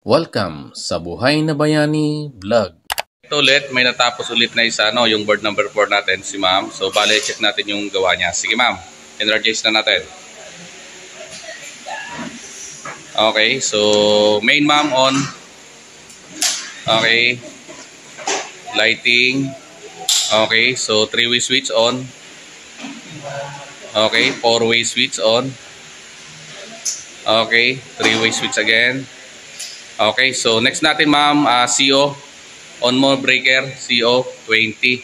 Welcome sa Buhay na Bayani Vlog. Ito ulit, may natapos ulit na isa, no? Yung board number 4 natin, si ma'am. So, bale, check natin yung gawa niya. Sige, ma'am. Energize na natin. Okay, so, main ma'am on. Okay. Lighting. Okay, so, 3-way switch on. Okay, 4-way switch on. Okay, 3-way switch again. Okay, so next natin ma'am, CO, on mo breaker, CO 20.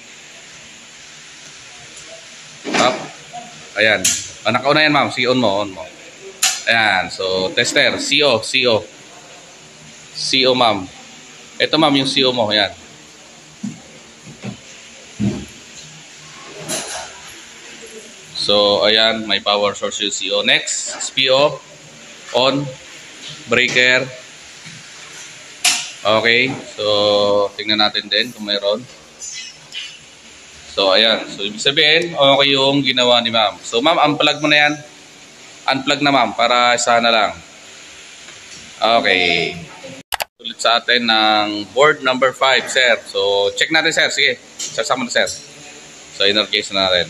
Up. Ayan. Nakauna yan ma'am, CO on mo. Ayan, so tester, CO ma'am. Ito ma'am yung CO mo, ayan. So ayan, may power source yung CO. Next, SPO, on, breaker. Okay, so tingnan natin din kung mayroon. So ayan, so ibig sabihin okay yung ginawa ni ma'am. So ma'am, unplug mo na yan. Unplug na ma'am para isa na lang. Okay. Ulit sa atin ng board number 5, sir. So check natin sir, sige. Sasama na sir. So energize na natin.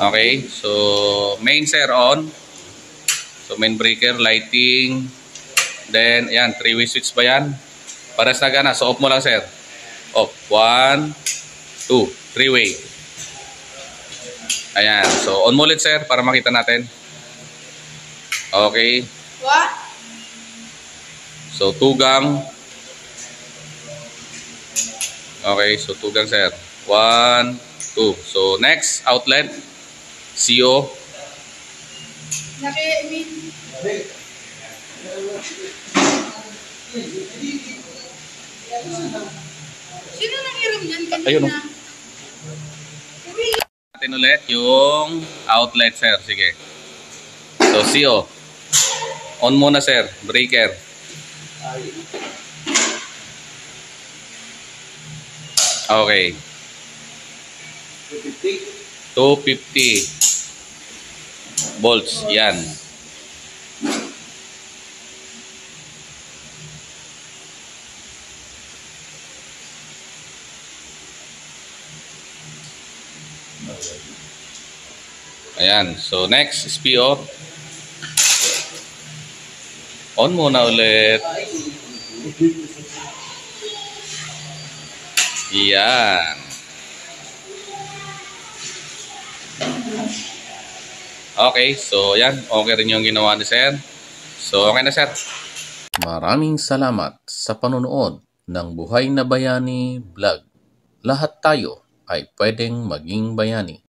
Okay, so main sir on. So main breaker, lighting. Then, ayan, 3-way switch ba yan? Pares na gana. So, off mo lang, sir. Off. 1, 2, 3-way. Ayan. So, on mo ulit, sir, para makita natin. Okay. What? So, tugang. Okay. So, tugang, sir. 1, 2. So, next, outlet. CO. Sino nangiram dyan kanina? Ayun, oh. Natin ulit yung outlet, sir. Sige. So, CO. On muna, sir. Breaker. Okay. 250 volts. Yan. Ayan. So, next, SPO. On muna ulit. Yan. Okay. So, yan. Okay rin yung ginawa ni sir. So, okay na sir. Maraming salamat sa panonood ng Buhay na Bayani Vlog. Lahat tayo ay pwedeng maging bayani.